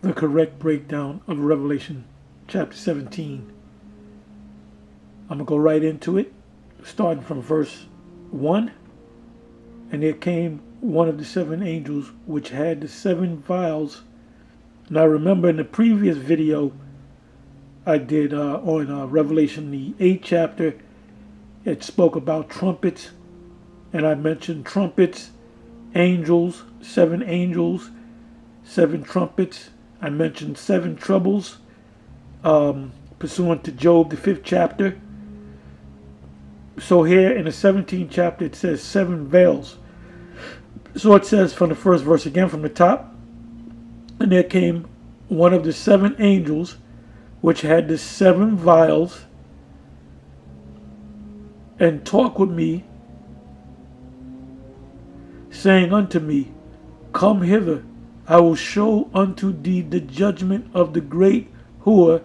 the correct breakdown of Revelation chapter 17. I'm going to go right into it, starting from verse 1. And there came one of the seven angels which had the seven vials. Now remember, in the previous video I did on Revelation, the 8th chapter, it spoke about trumpets. And I mentioned trumpets, angels, seven trumpets. I mentioned seven troubles, pursuant to Job, the 5th chapter. So here in the 17th chapter, it says seven veils. So it says from the first verse again from the top, and there came one of the seven angels, which had the seven vials, and talked with me, saying unto me, Come hither, I will show unto thee the judgment of the great whore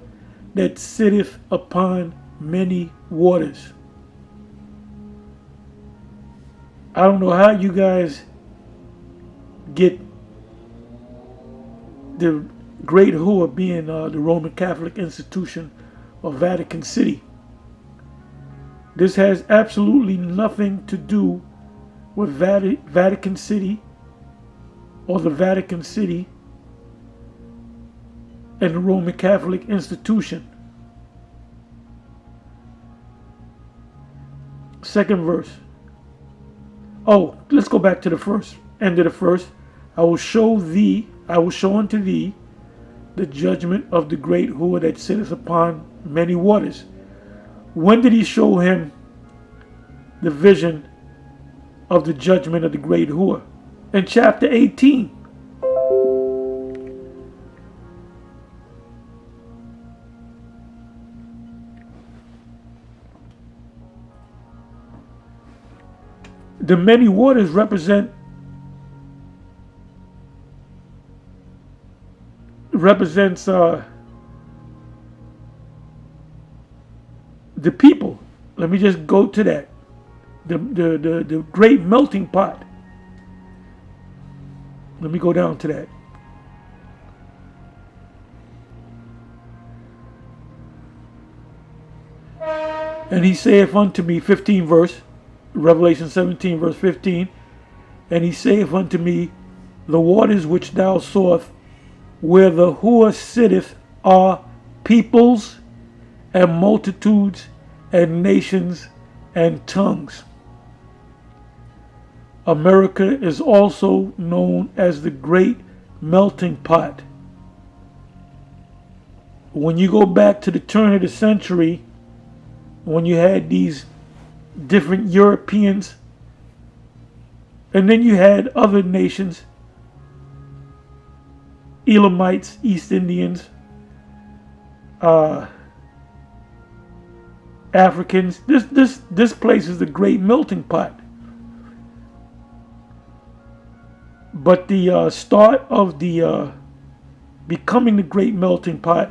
that sitteth upon many waters. I don't know how you guys get the great whore being the Roman Catholic institution of Vatican City. This has absolutely nothing to do with Vatican City or the Vatican City and the Roman Catholic institution. Second verse. Oh, let's go back to the first. End of the first. I will show unto thee the judgment of the great whore that sitteth upon many waters. When did he show him the vision of the judgment of the great whore? In chapter 18. The many waters represents the people. Let me just go to that. The great melting pot. Let me go down to that. And he saith unto me, 15 verse, Revelation 17 verse 15, and he saith unto me, the waters which thou sawest, where the whore sitteth, are peoples and multitudes and nations and tongues. America is also known as the great melting pot. When you go back to the turn of the century, when you had these different Europeans, and then you had other nations, Elamites, East Indians, Africans. This place is the great melting pot. But the start of the becoming the great melting pot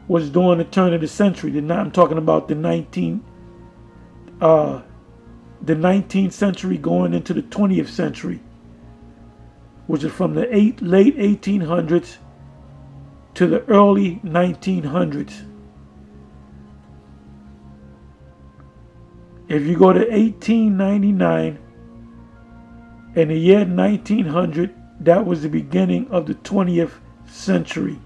was during the turn of the century. I'm talking about the 19th century going into the 20th century, which is from the late 1800s to the early 1900s. If you go to 1899, in the year 1900, that was the beginning of the 20th century.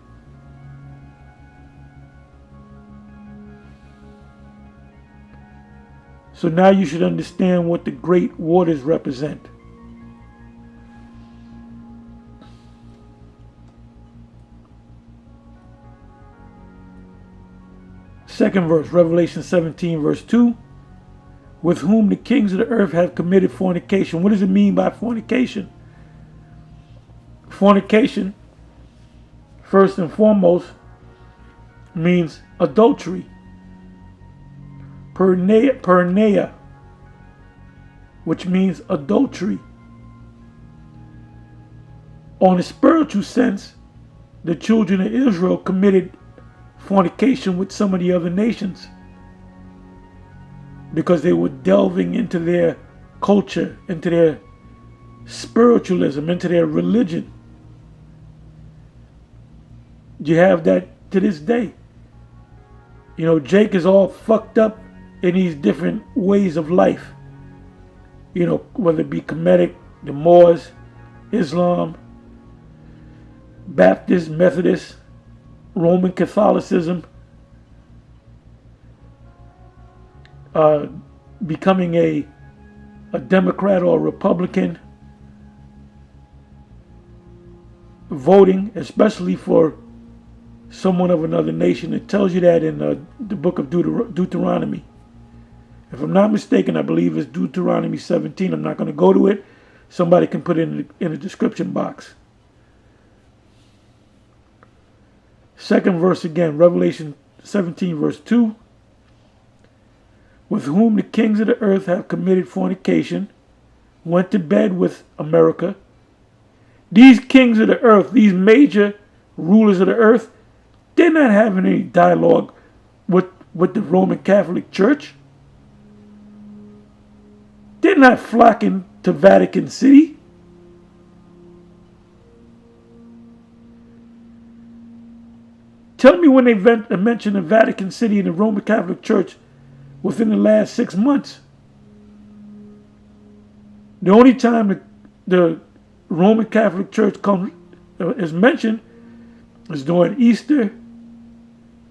So now you should understand what the great waters represent. Second verse, Revelation 17 verse 2. With whom the kings of the earth have committed fornication. What does it mean by fornication? Fornication, first and foremost, means adultery. Porneia, which means adultery. On a spiritual sense, the children of Israel committed fornication with some of the other nations, because they were delving into their culture, into their spiritualism, into their religion. You have that to this day. You know, Jake is all fucked up in these different ways of life. You know, whether it be Kemetic, the Moors, Islam, Baptist, Methodist, Roman Catholicism, becoming a Democrat or a Republican, voting, especially for someone of another nation. It tells you that in the book of Deuteronomy. If I'm not mistaken, I believe it's Deuteronomy 17. I'm not going to go to it. Somebody can put it in the description box. Second verse again, Revelation 17 verse 2. With whom the kings of the earth have committed fornication, went to bed with America. These kings of the earth, these major rulers of the earth, they're not having any dialogue with the Roman Catholic Church. They're not flocking to Vatican City. Tell me when they mentioned the Vatican City and the Roman Catholic Church within the last 6 months. The only time the Roman Catholic Church is mentioned is during Easter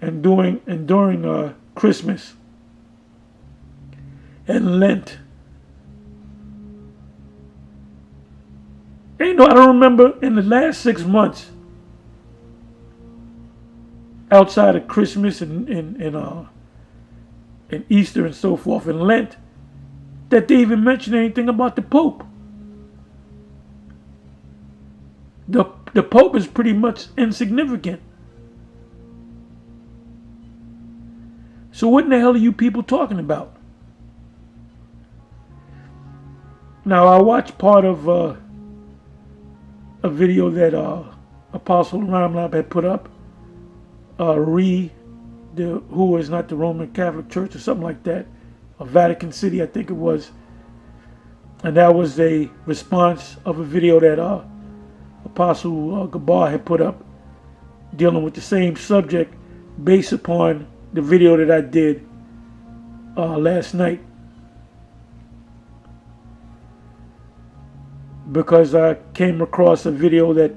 and during Christmas and Lent. I don't remember in the last 6 months, outside of Christmas and Easter and so forth and Lent, that they even mentioned anything about the Pope. The Pope is pretty much insignificant. So what in the hell are you people talking about? Now I watched part of a video that Apostle Ramlab had put up. Who is not the Roman Catholic Church or something like that, or Vatican City, I think it was. And that was a response of a video that Apostle Gabar had put up dealing with the same subject based upon the video that I did last night. Because I came across a video that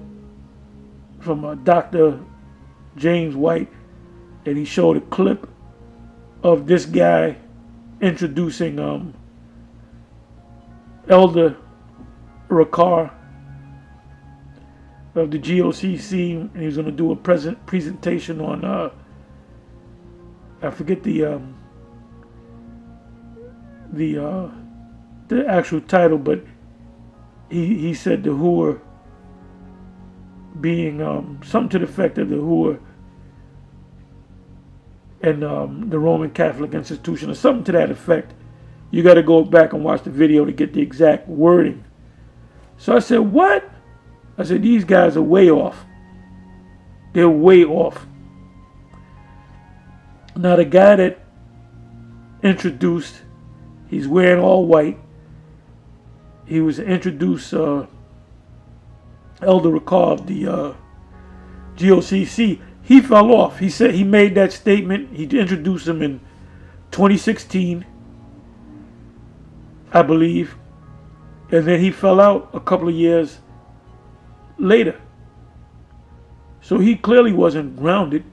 from Dr. James White, and he showed a clip of this guy introducing Elder Rakar of the GOCC, and he was going to do a presentation on I forget the actual title, but he said the who are being something to the effect of the who are and the Roman Catholic institution, or something to that effect. You got to go back and watch the video to get the exact wording. So I said, what? I said, these guys are way off. They're way off. Now the guy that introduced, he's wearing all white. He was introduced Elder Rakar of the GOCC. He fell off. He said he made that statement. He introduced him in 2016, I believe. And then he fell out a couple of years later. So he clearly wasn't grounded.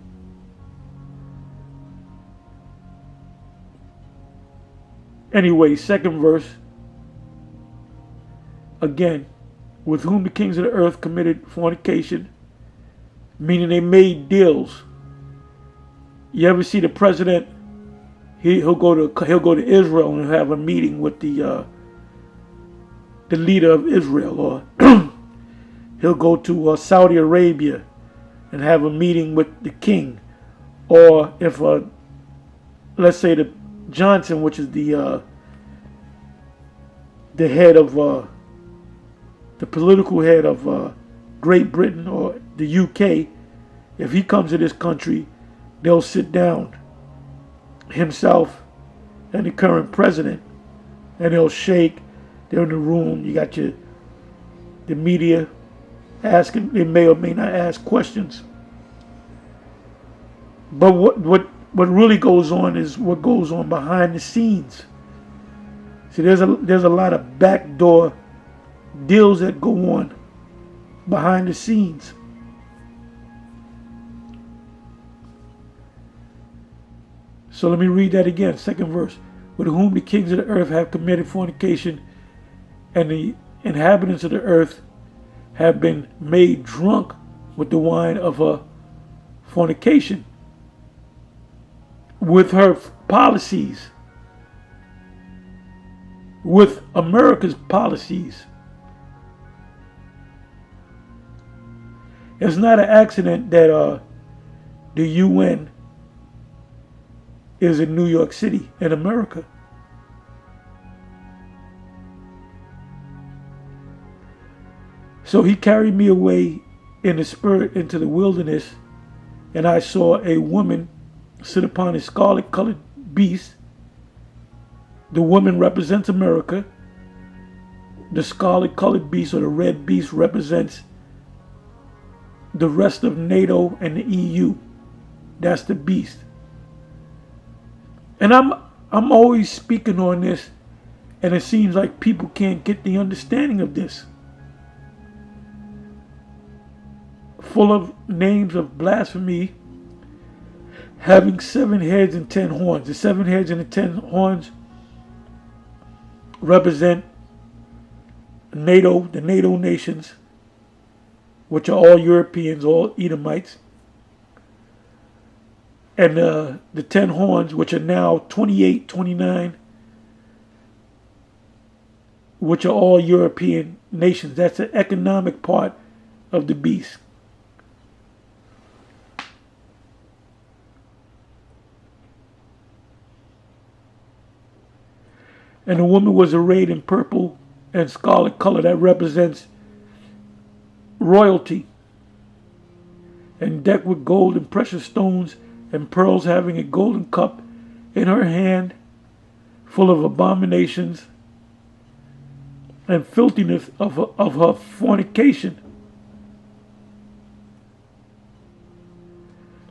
Anyway, second verse. Again, with whom the kings of the earth committed fornication, meaning they made deals. You ever see the president? He'll go to Israel and have a meeting with the leader of Israel, or he'll go to Saudi Arabia and have a meeting with the king, or if let's say the Johnson, which is the head of the political head of Great Britain or the UK, if he comes to this country, they'll sit down, himself and the current president, and they'll shake. They're in the room. You got the media asking. They may or may not ask questions, But what really goes on is what goes on behind the scenes. See, there's a lot of backdoor deals that go on behind the scenes. So let me read that again, second verse. With whom the kings of the earth have committed fornication, and the inhabitants of the earth have been made drunk with the wine of her fornication. With her policies, with America's policies. It's not an accident that the UN is in New York City, in America. So he carried me away in the spirit into the wilderness, and I saw a woman sit upon a scarlet-colored beast. The woman represents America. The scarlet-colored beast, or the red beast, represents the rest of NATO and the EU. That's the beast. And I'm always speaking on this, and it seems like people can't get the understanding of this. Full of names of blasphemy, having 7 heads and 10 horns. The 7 heads and the 10 horns represent NATO, the NATO nations, which are all Europeans, all Edomites. And the 10 horns, which are now 28, 29, which are all European nations. That's the economic part of the beast. And the woman was arrayed in purple and scarlet color. That represents royalty. And decked with gold and precious stones and pearls, having a golden cup in her hand, full of abominations and filthiness of her fornication.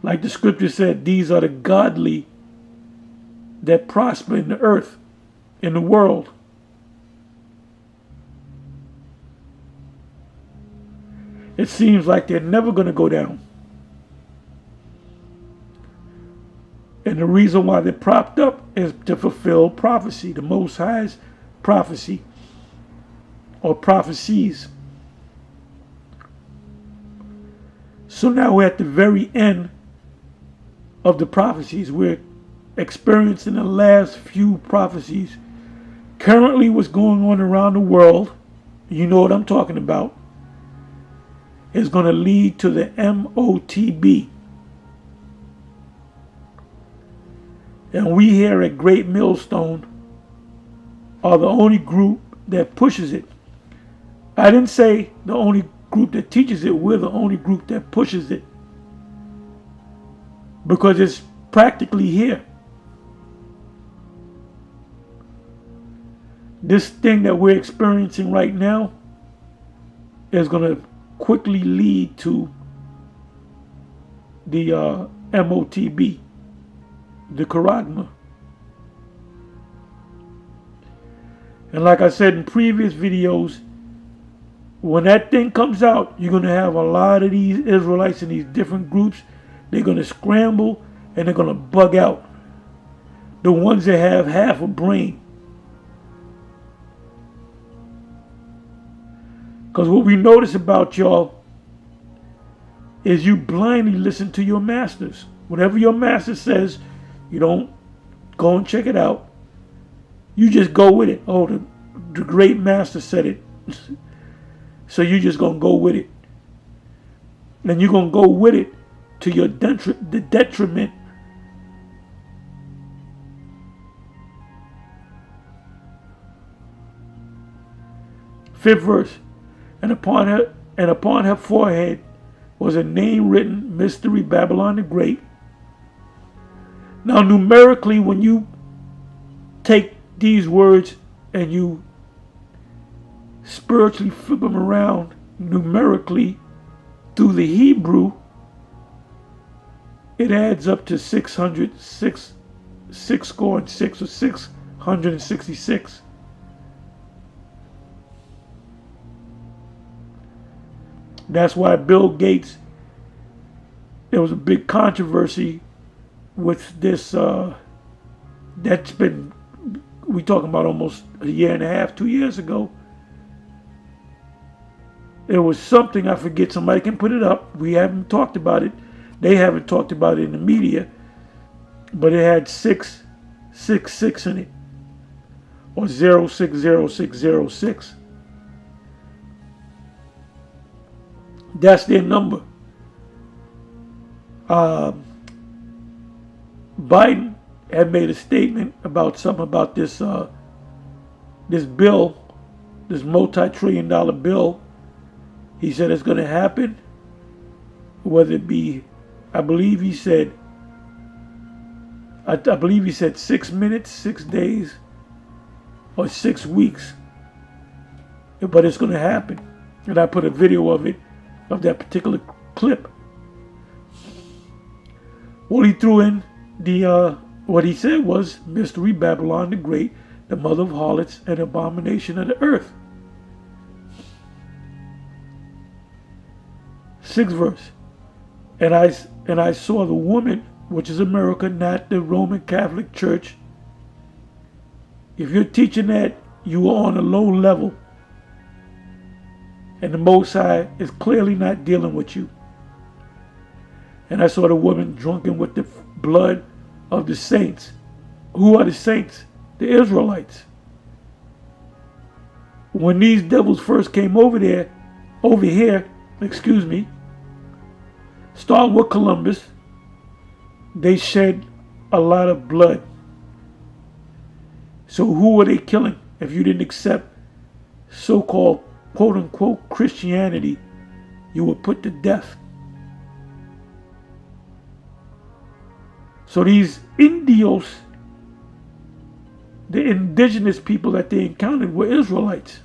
Like the scripture said, these are the godly that prosper in the earth, in the world. It seems like they're never going to go down. And the reason why they're propped up is to fulfill prophecy, the Most High's prophecy or prophecies. So now we're at the very end of the prophecies. We're experiencing the last few prophecies. Currently, what's going on around the world, you know what I'm talking about, is going to lead to the MOTB. And we here at Great Millstone are the only group that pushes it. I didn't say the only group that teaches it. We're the only group that pushes it. Because it's practically here. This thing that we're experiencing right now is going to quickly lead to the MOTB, the Charagma. And like I said in previous videos, when that thing comes out, you're going to have a lot of these Israelites in these different groups. They're going to scramble and they're going to bug out. The ones that have half a brain. Because what we notice about y'all is you blindly listen to your masters. Whatever your master says, you don't go and check it out. You just go with it. Oh, the great master said it. So you're just going to go with it. And you're going to go with it to your detriment. Fifth verse. And upon her forehead was a name written, Mystery Babylon the Great. Now numerically, when you take these words and you spiritually flip them around numerically through the Hebrew, it adds up to 606, 6 score and 6, or 666. That's why Bill Gates, there was a big controversy with this, that's been, we talking about almost a year and a half, 2 years ago. There was something, I forget, somebody can put it up. We haven't talked about it. They haven't talked about it in the media. But it had 666 in it. Or 060606. That's their number. Biden had made a statement about something about this this bill, this multi-trillion-dollar bill. He said it's going to happen, whether it be, I believe he said 6 minutes, 6 days, or 6 weeks. But it's going to happen. And I put a video of it, of that particular clip. Well, he threw in the, what he said was, Mystery Babylon the Great, the mother of harlots and abomination of the earth. 6th verse. And I saw the woman, which is America, not the Roman Catholic Church. If you're teaching that, you are on a low level. And the Most High is clearly not dealing with you. And I saw the woman drunken with the blood of the saints. Who are the saints? The Israelites. When these devils first came over here, starting with Columbus, they shed a lot of blood. So who were they killing? If you didn't accept so-called quote-unquote Christianity, you were put to death. So these Indios, the indigenous people that they encountered, were Israelites.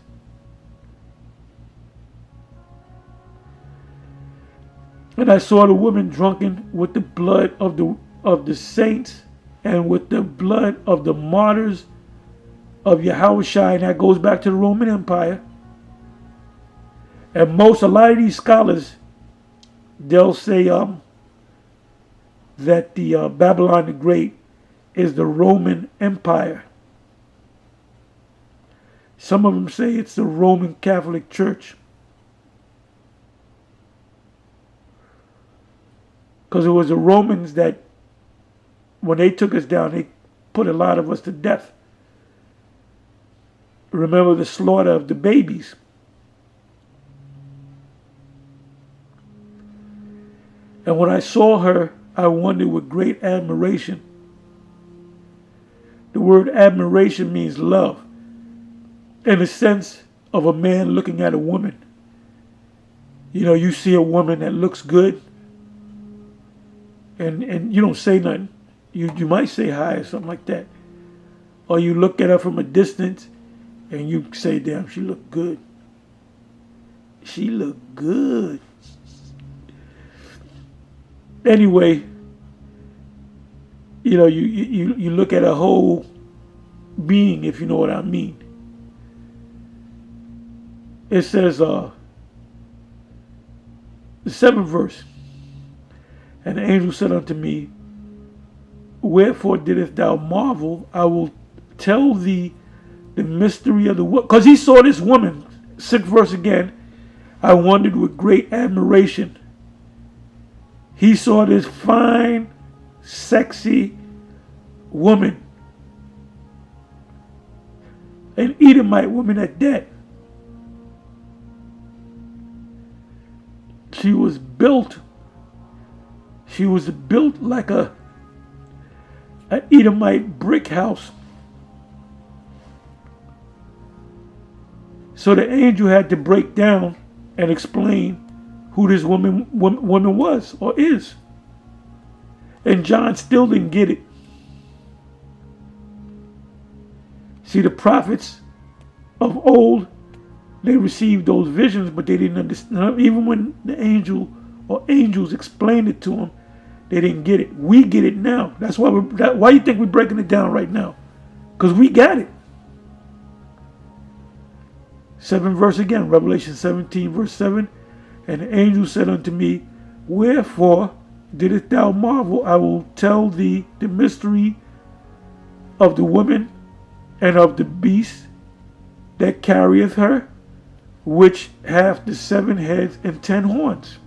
And I saw the woman drunken with the blood of the saints and with the blood of the martyrs of Yahushua, and that goes back to the Roman Empire. And a lot of these scholars, they'll say that the Babylon the Great is the Roman Empire. Some of them say it's the Roman Catholic Church. Because it was the Romans that, when they took us down, they put a lot of us to death. Remember the slaughter of the babies. And when I saw her, I wondered with great admiration. The word admiration means love, in the sense of a man looking at a woman. You know, you see a woman that looks good, and you don't say nothing. You might say hi or something like that. Or you look at her from a distance and you say, damn, she look good. She look good. Anyway, you know, you look at a whole being, if you know what I mean. It says, the 7th verse, and the angel said unto me, wherefore didst thou marvel? I will tell thee the mystery of the woman. Because he saw this woman, 6th verse again, I wondered with great admiration. He saw this fine, sexy woman, an Edomite woman at that. She was built like an Edomite brick house. So the angel had to break down and explain who this woman was or is. And John still didn't get it. See, the prophets of old, they received those visions, but they didn't understand. Even when the angel or angels explained it to them, They didn't get it. We get it now. That's why why you think we're breaking it down right now? Because we got it. 7th verse again, Revelation 17 verse 7. And the angel said unto me, wherefore didst thou marvel? I will tell thee the mystery of the woman and of the beast that carrieth her, which hath the 7 heads and 10 horns.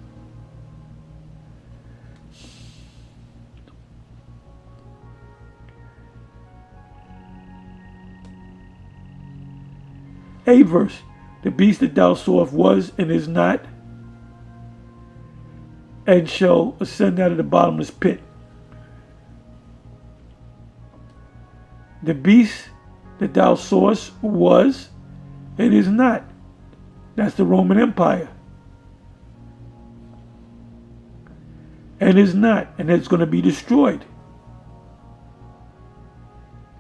A verse, the beast that thou sawest was and is not, and shall ascend out of the bottomless pit. The beast that thou sawest was and is not. That's the Roman Empire. And is not, and it's going to be destroyed.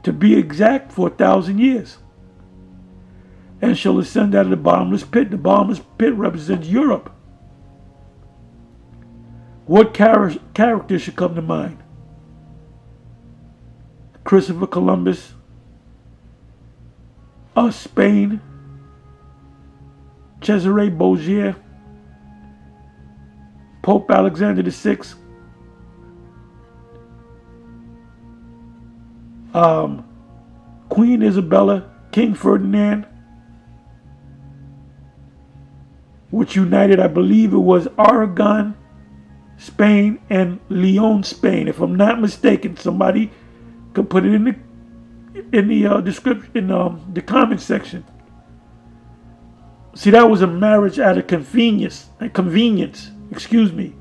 To be exact, for 1,000 years. And shall ascend out of the bottomless pit. The bottomless pit represents Europe. What character should come to mind? Christopher Columbus, Spain, Cesare Borgia, Pope Alexander VI, Queen Isabella, King Ferdinand, which united, I believe it was Aragon, Spain, and Leon, Spain. If I'm not mistaken, somebody could put it in the description, in the comment section. See, that was a marriage out of convenience. Excuse me.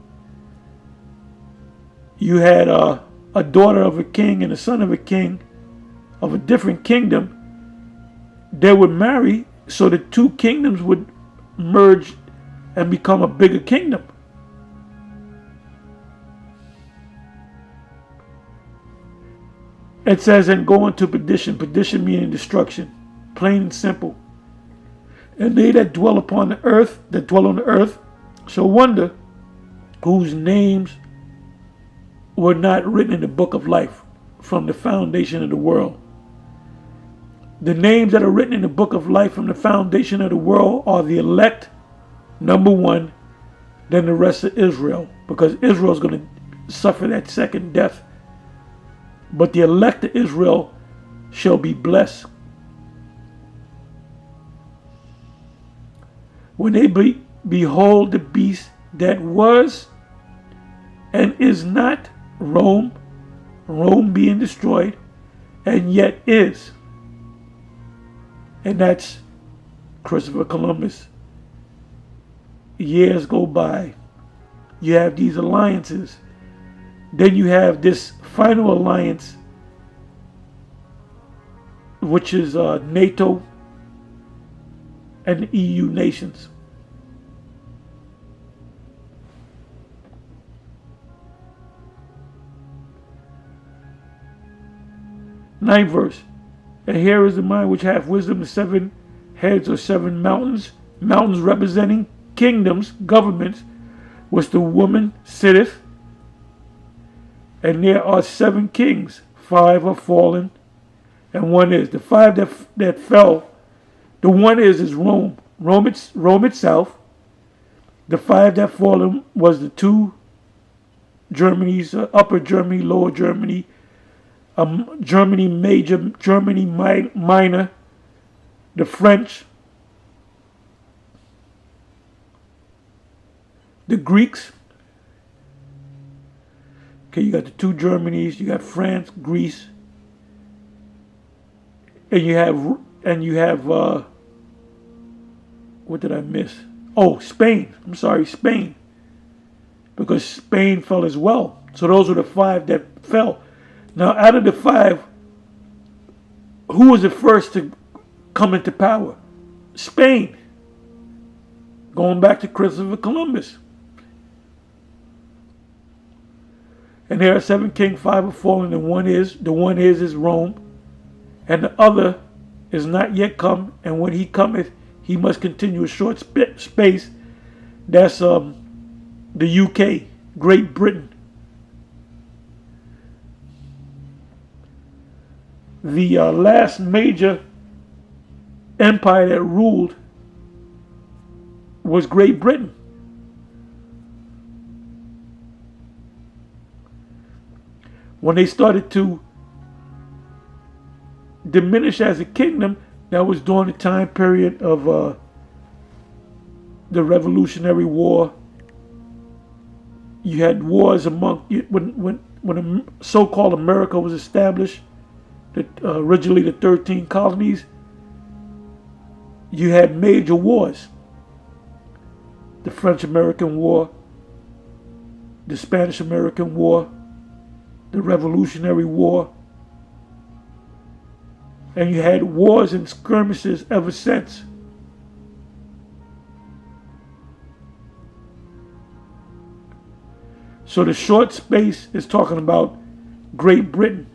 You had a daughter of a king and a son of a king of a different kingdom. They would marry, so the 2 kingdoms would merge and become a bigger kingdom. It says, and go into perdition. Perdition meaning destruction. Plain and simple. And they that dwell upon the earth, that dwell on the earth, shall wonder whose names were not written in the book of life from the foundation of the world. The names that are written in the book of life from the foundation of the world are the elect, number 1, then the rest of Israel, because Israel is going to suffer that second death. But the elect of Israel shall be blessed. When they behold the beast that was and is not, Rome being destroyed, and yet is. And that's Christopher Columbus. Years go by. You have these alliances. Then you have this final alliance, which is NATO and the EU nations. Ninth verse. And here is the mind which hath wisdom, the 7 heads or 7 mountains, mountains representing kingdoms, governments, which the woman sitteth. And there are 7 kings, 5 are fallen, and 1 is. The 5 that fell, the 1 is Rome. Rome itself. The 5 that fallen was the 2 Germanys, Upper Germany, Lower Germany, Germany Major, Germany Minor, the French, the Greeks. Okay, you got the 2 Germanys, you got France, Greece, and you have what did I miss? Oh, Spain. I'm sorry, Spain. Because Spain fell as well. So those were the 5 that fell. Now, out of the 5, who was the first to come into power? Spain. Going back to Christopher Columbus. And there are 7 kings, 5 are fallen, and 1 is. The 1 is Rome. And the other is not yet come. And when he cometh, he must continue a short space. That's the UK, Great Britain. the last major empire that ruled was Great Britain. When they started to diminish as a kingdom, that was during the time period of the Revolutionary War. You had wars among when so-called America was established, originally the 13 colonies. You had major wars: the French-American War, the Spanish-American War, the Revolutionary War, and you had wars and skirmishes ever since. So the short space is talking about Great Britain.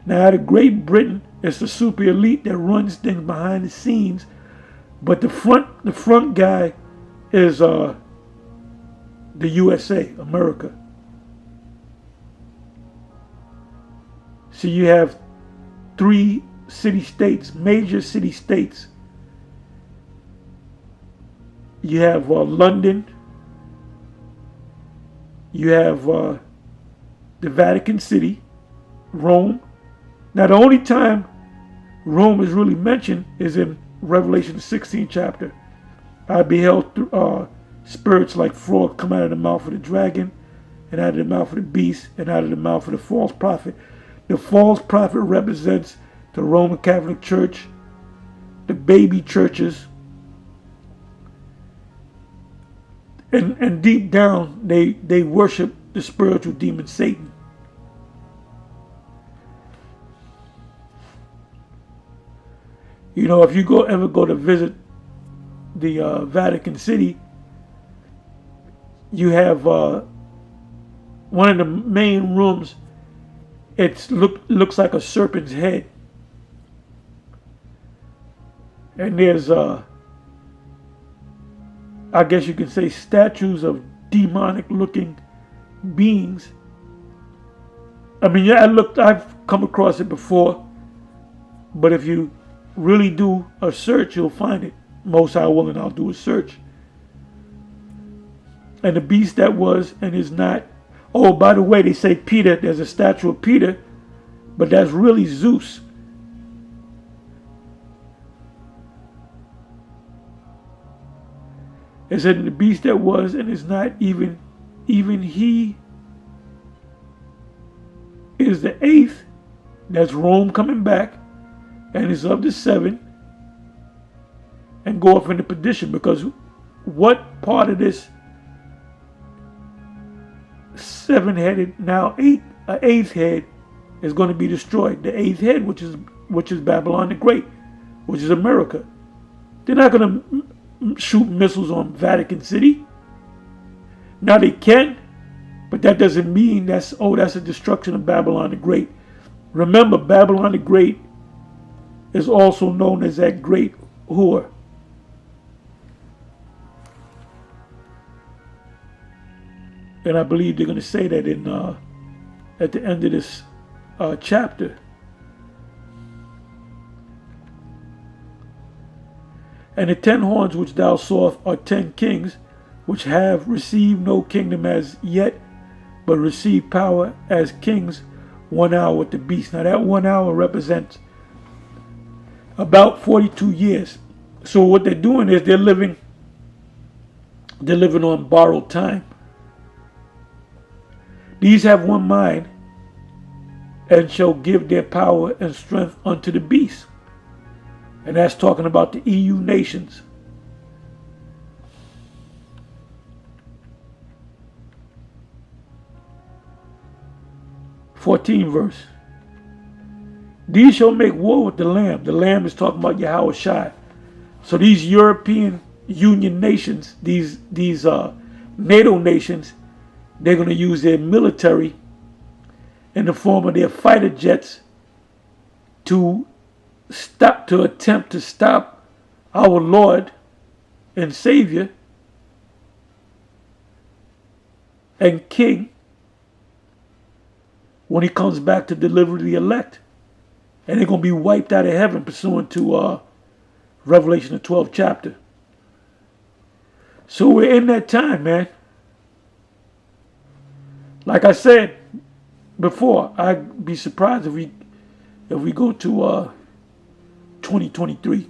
Now, the Great Britain is the super elite that runs things behind the scenes, but the front guy is the USA, America. So you have 3 city-states, major city-states. You have London. You have the Vatican City, Rome. Now, the only time Rome is really mentioned is in Revelation 16 chapter. I beheld spirits like frogs come out of the mouth of the dragon, and out of the mouth of the beast, and out of the mouth of the false prophet. The false prophet represents the Roman Catholic Church, the baby churches, and deep down they worship the spiritual demon Satan. You know, if you ever go to visit the Vatican City, you have one of the main rooms. It looks like a serpent's head, and there's I guess you could say statues of demonic-looking beings. I mean, yeah, I've come across it before, but if you really do a search, you'll find it. Most High willing, I'll do a search. And the beast that was and is not. Oh, by the way, they say Peter. There's a statue of Peter, but that's really Zeus. It said the beast that was and is not, even he is the 8th. That's Rome coming back, and is of the 7, and go off into perdition. Because what part of this 7-headed, now 8th head is going to be destroyed? The 8th head, which is Babylon the Great, which is America. They're not going to shoot missiles on Vatican City. Now they can, but that doesn't mean that's a destruction of Babylon the Great. Remember, Babylon the Great is also known as that great whore. And I believe they're going to say that in at the end of this chapter. And the 10 horns which thou sawest are 10 kings, which have received no kingdom as yet, but receive power as kings 1 hour with the beast. Now that 1 hour represents about 42 years. So what they're doing is they're living on borrowed time. These have one mind, and shall give their power and strength unto the beast. And that's talking about the EU nations. '14 verse. These shall make war with the Lamb. The Lamb is talking about Yahweh Shai. So these European Union nations, these NATO nations, they're going to use their military in the form of their fighter jets to attempt to stop our Lord and Savior and King when he comes back to deliver the elect. And they're going to be wiped out of heaven pursuant to Revelation, the 12th chapter. So we're in that time, man. Like I said before, I'd be surprised if we go to 2023.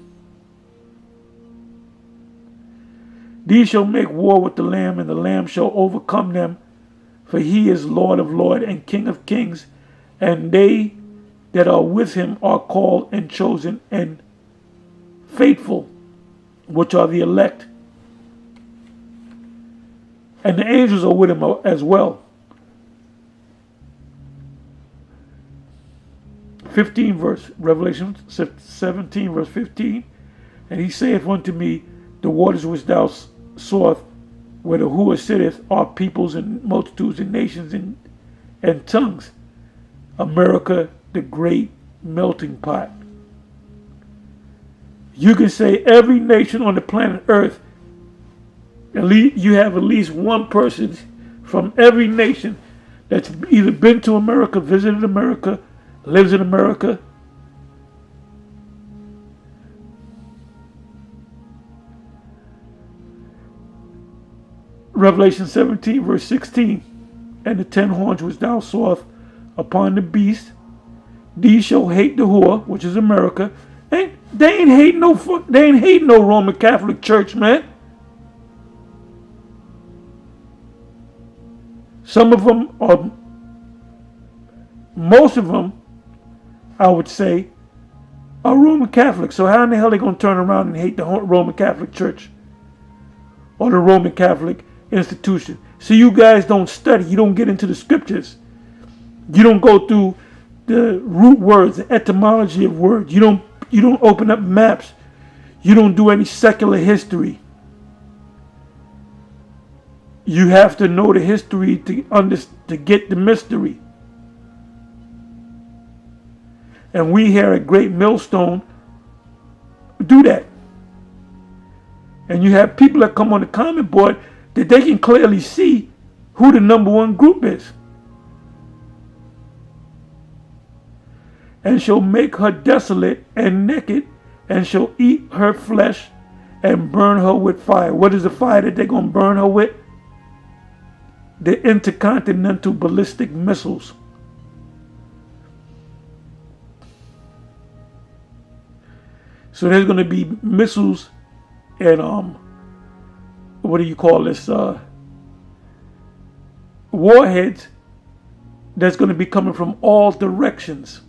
These shall make war with the Lamb, and the Lamb shall overcome them, for he is Lord of lords and King of kings, and they that are with him are called and chosen and faithful, which are the elect. And the angels are with him as well. 15 verse, Revelation 17 verse 15. And he saith unto me, the waters which thou sawest, where the whoer sitteth, are peoples and multitudes and nations and tongues. America, the great melting pot. You can say every nation on the planet Earth, at least you have at least one person from every nation that's either been to America, visited America, lives in America. Revelation 17 verse 16. And the 10 horns which thou sawest upon the beast, these shall hate the whore, which is America. They ain't hating no Roman Catholic Church, man. Some of them are, most of them, I would say, are Roman Catholic. So how in the hell are they going to turn around and hate the Roman Catholic Church or the Roman Catholic institution? So you guys don't study. You don't get into the scriptures. You don't go through the root words, the etymology of words. You don't open up maps. You don't do any secular history. You have to know the history to get the mystery. And we here at Great Millstone do that. And you have people that come on the comment board that they can clearly see who the number one group is. And shall make her desolate and naked, and shall eat her flesh and burn her with fire. What is the fire that they're going to burn her with? The intercontinental ballistic missiles. So there's going to be missiles and what do you call this? Warheads that's going to be coming from all directions.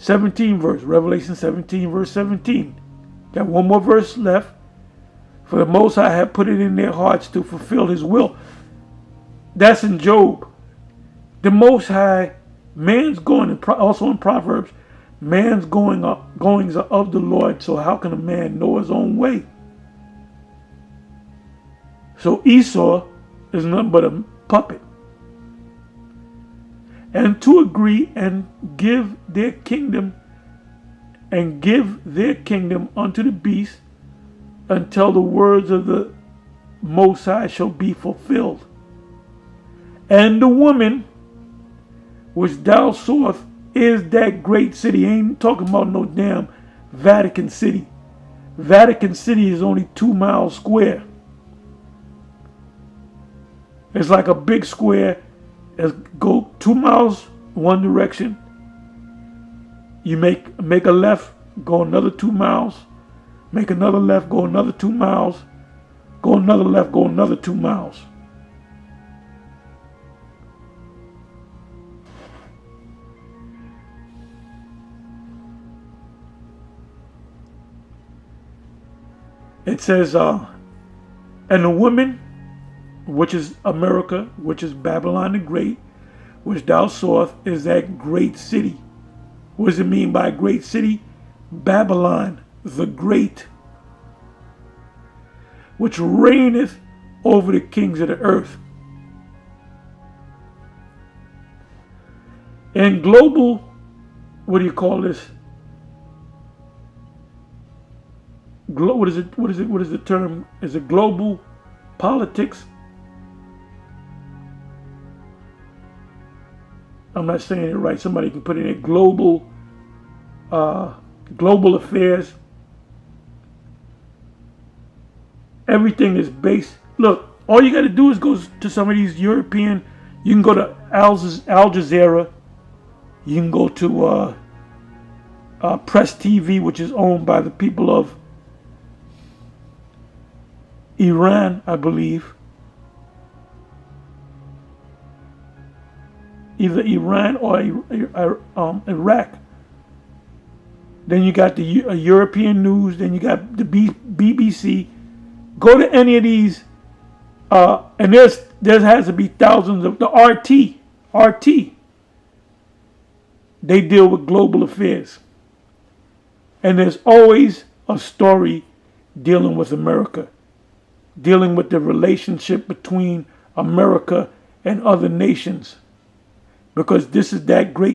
Revelation 17 verse 17. Got one more verse left. For the Most High have put it in their hearts to fulfill his will. That's in Job. The Most High, man's going, also in Proverbs, man's goings are of the Lord, so how can a man know his own way? So Esau is nothing but a puppet. And to agree and give their kingdom unto the beast until the words of the Most High shall be fulfilled. And the woman which thou sawest is that great city. Ain't talking about no damn Vatican City. Vatican City is only 2 miles square. It's like a big square. Go 2 miles one direction. You make a left, go another 2 miles. Make another left, go another 2 miles. Go another left, go another 2 miles. It says, and the woman, which is America, which is Babylon the Great, which thou sawest, is that great city. What does it mean by great city? Babylon the Great, which reigneth over the kings of the earth. And global, what do you call this? What is it? What is the term? Is it global politics. I'm not saying it right. Somebody can put in a global affairs. Everything is based. Look, all you got to do is go to some of these European. You can go to Al Jazeera. You can go to Press TV, which is owned by the people of Iran, I believe. Either Iran or Iraq. Then you got the European news. Then you got the BBC. Go to any of these, and there has to be thousands of the RT. They deal with global affairs, and there's always a story dealing with America, dealing with the relationship between America and other nations, because this is that great